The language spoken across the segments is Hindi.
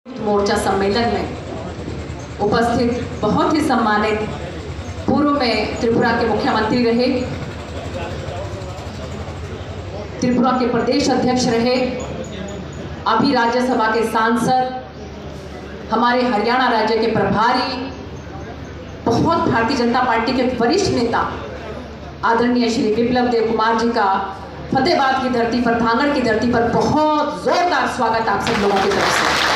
मोर्चा सम्मेलन में उपस्थित बहुत ही सम्मानित पूर्व में त्रिपुरा के मुख्यमंत्री रहे, त्रिपुरा के प्रदेश अध्यक्ष रहे, अभी राज्यसभा के सांसद, हमारे हरियाणा राज्य के प्रभारी, बहुत भारतीय जनता पार्टी के वरिष्ठ नेता आदरणीय श्री विप्लव देव कुमार जी का फतेहाबाद की धरती पर, धांगड़ की धरती पर बहुत जोरदार स्वागत आप सब लोगों की तरफ से।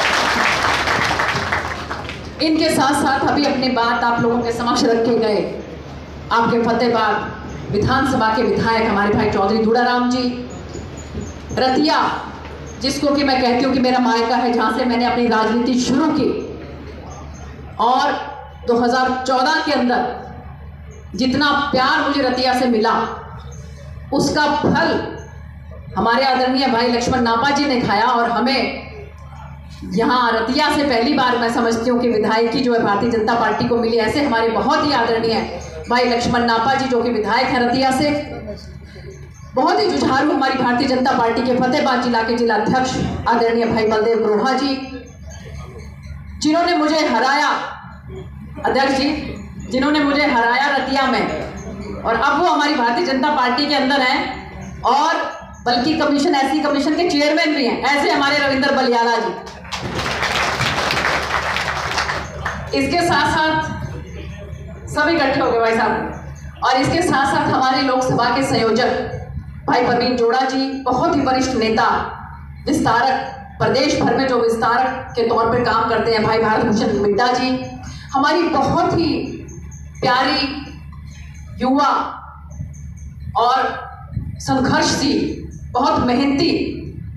इनके साथ साथ अभी अपनी बात आप लोगों के समक्ष रखे गए आपके फतेहाबाद विधानसभा के विधायक हमारे भाई चौधरी दूड़ाराम जी, रतिया जिसको कि मैं कहती हूँ कि मेरा मायका है, जहाँ से मैंने अपनी राजनीति शुरू की, और 2014 के अंदर जितना प्यार मुझे रतिया से मिला उसका फल हमारे आदरणीय भाई लक्ष्मण नापा जी ने खाया। और हमें यहाँ रतिया से पहली बार मैं समझती हूँ कि विधायकी जो है भारतीय जनता पार्टी को मिली। ऐसे हमारे बहुत ही आदरणीय भाई लक्ष्मण नापा जी जो कि विधायक हैं रतिया से, बहुत ही जुझारू हमारी भारतीय जनता पार्टी के फतेहाबाद जिला के जिला अध्यक्ष आदरणीय भाई बलदेव ग्रोहा जी, जिन्होंने मुझे हराया, अध्यक्ष जी जिन्होंने मुझे हराया रतिया में, और अब वो हमारी भारतीय जनता पार्टी के अंदर हैं और बल्कि कमीशन, ऐसी कमीशन के चेयरमैन भी हैं, ऐसे हमारे रविंदर बलियाला जी। इसके साथ साथ सब इकट्ठे हो गए भाई साहब, और इसके साथ साथ हमारे लोकसभा के संयोजक भाई प्रवीण जोड़ा जी, बहुत ही वरिष्ठ नेता, विस्तारक, प्रदेश भर में जो विस्तारक के तौर पर काम करते हैं भाई भारत भूषण मिड्डा जी, हमारी बहुत ही प्यारी युवा और संघर्षशील, बहुत मेहनती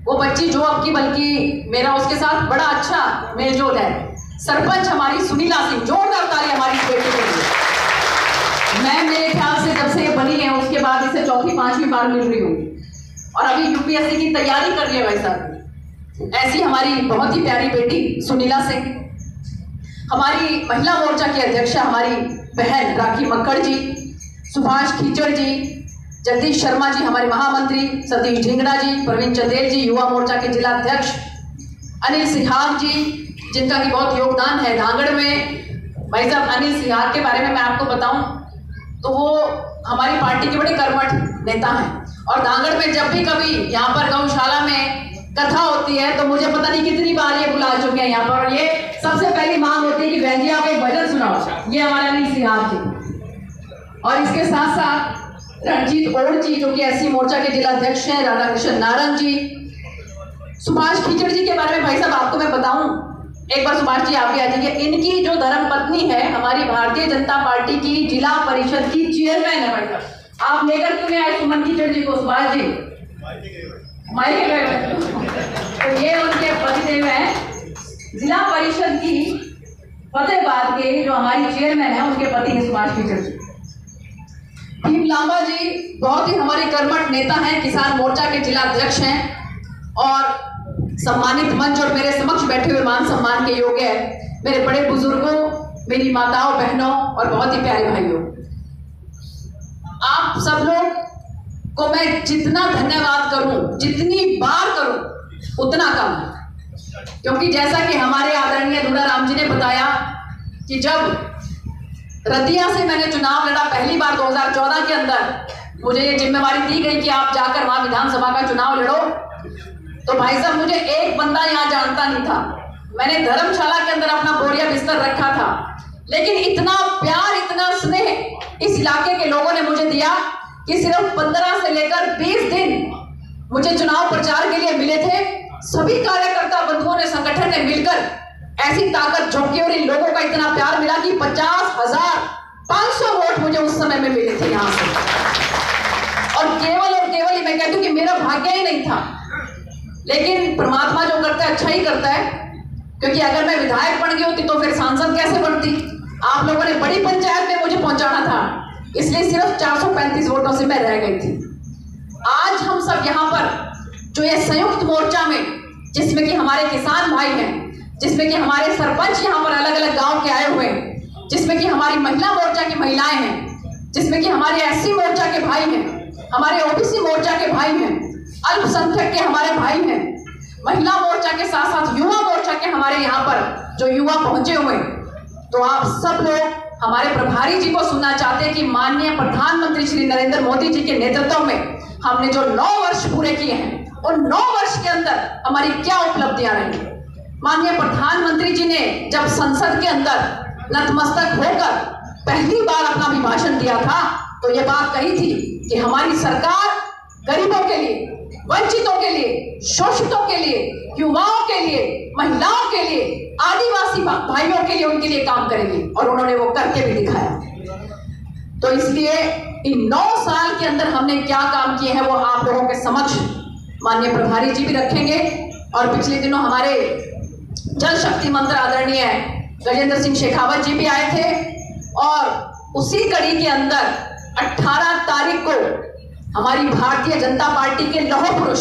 वो बच्ची जो अब की बल्कि मेरा उसके साथ बड़ा अच्छा मेलजोल है, सरपंच हमारी सुनीला सिंह, जोरदार ताली हमारी बेटी के लिए। मैं मेरे ख्याल से जब से ये बनी है उसके बाद इसे चौथी पांचवी बार मिल रही हूँ, और अभी यूपीएससी की तैयारी कर रही है भाई साहब। ऐसी हमारी बहुत ही प्यारी बेटी सुनीला सिंह, हमारी महिला मोर्चा की अध्यक्षा हमारी बहन राखी मक्कड़ जी, सुभाष खीचड़ जी, जगदीश शर्मा जी हमारे महामंत्री, सतीश ढींगड़ा जी, प्रवीण चंदेल जी युवा मोर्चा के जिला अध्यक्ष, अनिल सिहाग जी जिनका कि बहुत योगदान है धांगड़ में। भाई साहब अनिल सिहाग के बारे में मैं आपको बताऊं तो वो हमारी पार्टी के बड़े कर्मठ नेता हैं, और धांगड़ में जब भी कभी यहाँ पर गौशाला में कथा होती है तो मुझे पता नहीं कितनी बार ये बुला चुके हैं यहाँ पर, और ये सबसे पहली मांग होती है कि बहन जी आप एक भजन सुनाओ, ये हमारे अनिल सिहाग जी। और इसके साथ साथ रणजीत ओड़ जी जो कि एससी मोर्चा के जिला अध्यक्ष हैं, राधा कृष्ण नारंग जी, सुभाष खीचड़ जी के बारे में भाई साहब आपको मैं बताऊं, एक बार सुभाष जी आप भी आ जाइए। इनकी जो धर्म पत्नी है हमारी भारतीय जनता पार्टी की जिला परिषद की चेयरमैन है भाई साहब। आप लेकर क्यों नहीं आए सुमन खीचड़ जी को? सुभाष जी मायके गए, तो ये उनके पतिदेव हैं, जिला परिषद की फतेहाबाद के जो हमारी चेयरमैन है उनके पति हैं सुभाष खीचड़ जी। भीम लांबा जी बहुत ही हमारे कर्मठ नेता हैं, किसान मोर्चा के जिला अध्यक्ष हैं, और सम्मानित मंच और मेरे समक्ष बैठे हुए मान सम्मान के योग्य है मेरे बड़े बुजुर्गों, मेरी माताओं, बहनों और बहुत ही प्यारे भाइयों, आप सब लोग को मैं जितना धन्यवाद करूं, जितनी बार करूं उतना कम है, क्योंकि जैसा कि हमारे आदरणीय दूड़ाराम जी ने बताया कि जब रतिया से मैंने चुनाव लड़ा पहली बार 2014 के अंदर, मुझे ये जिम्मेवारी दी गई कि आप जाकर वहां विधानसभा का चुनाव लड़ो, तो भाई साहब मुझे एक बंदा यहाँ जानता नहीं था। मैंने धर्मशाला के अंदर अपना बोरिया बिस्तर रखा था, लेकिन इतना प्यार, इतना स्नेह इस इलाके के लोगों ने मुझे दिया कि सिर्फ 15 से लेकर 20 दिन मुझे चुनाव प्रचार के लिए मिले थे। सभी कार्यकर्ता बंधुओं ने, संगठन ने मिलकर ऐसी ताकत झोंकी और इन लोगों का इतना प्यार मिला कि 50,500 वोट मुझे उस समय में मिले थे यहाँ से, और केवल ही मैं कहती हूँ कि मेरा भाग्य ही नहीं था, लेकिन परमात्मा जो करता है अच्छा ही करता है, क्योंकि अगर मैं विधायक बन गई होती तो फिर सांसद कैसे बनती। आप लोगों ने बड़ी पंचायत में मुझे पहुंचाना था, इसलिए सिर्फ 435 वोटों से मैं रह गई थी। आज हम सब यहाँ पर जो ये संयुक्त मोर्चा में, जिसमें कि हमारे किसान भाई हैं, जिसमें कि हमारे सरपंच यहाँ पर अलग अलग गांव के आए हुए हैं, जिसमें कि हमारी महिला मोर्चा की महिलाएं हैं, जिसमें कि हमारे एससी मोर्चा के भाई हैं, हमारे ओबीसी मोर्चा के भाई हैं, अल्पसंख्यक के हमारे भाई हैं, महिला मोर्चा के साथ साथ युवा मोर्चा के हमारे यहाँ पर जो युवा पहुंचे हुए, तो आप सब लोग हमारे प्रभारी जी को सुनना चाहते हैं कि माननीय प्रधानमंत्री श्री नरेंद्र मोदी जी के नेतृत्व में हमने जो 9 वर्ष पूरे किए हैं, उन 9 वर्ष के अंदर हमारी क्या उपलब्धियां रही। माननीय प्रधानमंत्री जी ने जब संसद के अंदर नतमस्तक होकर पहली बार अपना अभिभाषण दिया था, तो ये बात कही थी कि हमारी सरकार गरीबों के लिए, वंचितों के लिए, शोषितों के लिए, युवाओं के लिए, महिलाओं के लिए, आदिवासी भाइयों के लिए, उनके लिए काम करेगी, और उन्होंने वो करके भी दिखाया। तो इसलिए इन 9 साल के अंदर हमने क्या काम किए हैं वो आप लोगों के समक्ष माननीय प्रभारी जी भी रखेंगे। और पिछले दिनों हमारे जल शक्ति मंत्री आदरणीय गजेंद्र सिंह शेखावत जी भी आए थे, और उसी कड़ी के अंदर 18 तारीख को हमारी भारतीय जनता पार्टी के लौह पुरुष,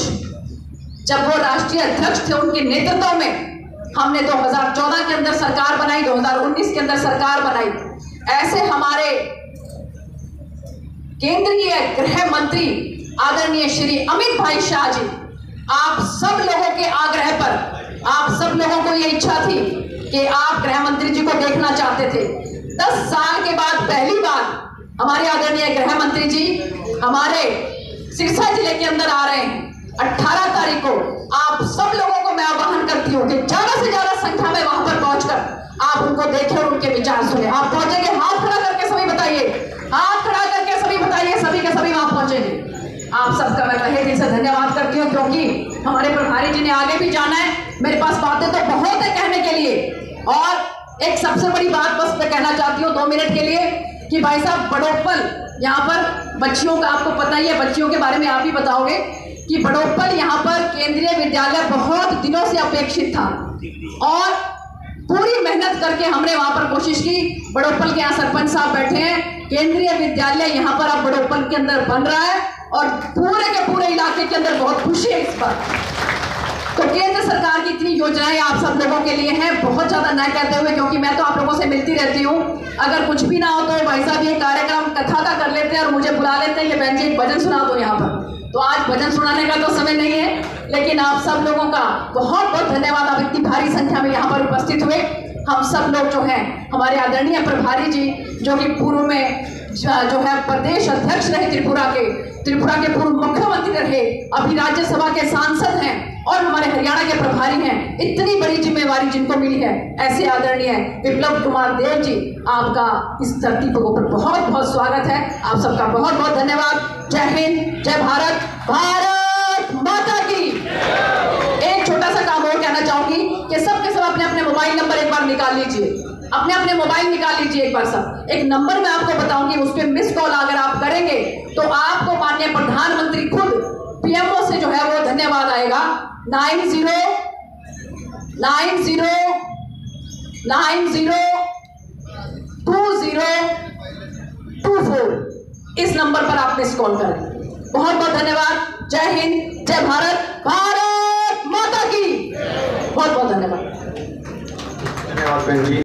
जब वो राष्ट्रीय अध्यक्ष थे, उनके नेतृत्व में हमने 2014 के अंदर सरकार बनाई, 2019 के अंदर सरकार बनाई। ऐसे हमारे केंद्रीय गृह मंत्री आदरणीय श्री अमित भाई शाह जी, आप सब लोगों के आग्रह पर, आप सब लोगों को ये इच्छा थी कि आप गृह मंत्री जी को देखना चाहते थे। 10 साल के बाद पहली बार हमारे आदरणीय गृह मंत्री जी हमारे सिरसा जिले के अंदर आ रहे हैं। 18 तारीख को आप सब लोगों को मैं आह्वान करती हूँ कि ज्यादा से ज्यादा संख्या में वहां पर पहुंचकर आप उनको देखें और उनके विचार सुने। आप पहुंचेंगे? हाथ खड़ा करके सभी बताइए, हाथ खड़ा करके सभी बताइए, सभी के सभी वहां पहुंचेंगे। आप सबका मैं तहे दिल से धन्यवाद करती हूँ, क्योंकि हमारे प्रभारी जी ने आगे भी जाना है। मेरे पास बातें तो बहुत है कहने के लिए, और एक सबसे बड़ी बात बस मैं कहना चाहती हूँ 2 मिनट के लिए, कि भाई साहब बड़ोपल यहाँ पर बच्चियों का आपको पता ही है, बच्चियों के बारे में आप ही बताओगे कि बड़ोपल यहाँ पर केंद्रीय विद्यालय बहुत दिनों से अपेक्षित था, और पूरी मेहनत करके हमने वहां पर कोशिश की। बड़ोपल के यहाँ सरपंच साहब बैठे हैं, केंद्रीय विद्यालय यहाँ पर अब बड़ोपल के अंदर बन रहा है, और पूरे के पूरे इलाके के अंदर बहुत खुशी है इस पर। तो केंद्र सरकार की इतनी योजनाएं आप सब लोगों के लिए हैं, बहुत ज्यादा न कहते हुए, क्योंकि मैं तो आप लोगों से मिलती रहती हूँ। अगर कुछ भी ना हो तो भाई साहब ये कार्यक्रम कथा का कर लेते हैं और मुझे बुला लेते हैं, ये बहन जी एक भजन सुना दो यहाँ पर। तो आज भजन सुनाने का तो समय नहीं है, लेकिन आप सब लोगों का बहुत बहुत धन्यवाद। आप इतनी भारी संख्या में यहाँ पर उपस्थित हुए। हम सब लोग जो हैं, हमारे आदरणीय प्रभारी जी जो कि पूर्व में जो है प्रदेश अध्यक्ष रहे त्रिपुरा के पूर्व मुख्यमंत्री रहे, अभी राज्यसभा के सांसद हैं, और हमारे हरियाणा के प्रभारी हैं। इतनी बड़ी जिम्मेवारी जिनको मिली है, ऐसे आदरणीय विप्लव कुमार देव जी, आपका इस धरती पर बहुत बहुत स्वागत है। आप सबका बहुत बहुत धन्यवाद। जय हिंद, जय भारत, भारत माता की। एक छोटा सा काम और कहना चाहूंगी कि सबके सब अपने अपने मोबाइल नंबर एक बार निकाल लीजिए, अपने अपने मोबाइल निकाल लीजिए एक बार सब। एक नंबर मैं आपको बताऊंगी, उस पर मिस कॉल अगर आप करेंगे तो आपको माननीय प्रधानमंत्री खुद पीएमओ से जो है वो धन्यवाद आएगा। 90902024 इस नंबर पर आप मिस कॉल करें। बहुत बहुत धन्यवाद। जय हिंद, जय भारत, भारत माता की। बहुत बहुत धन्यवाद। धन्यवाद बहन जी।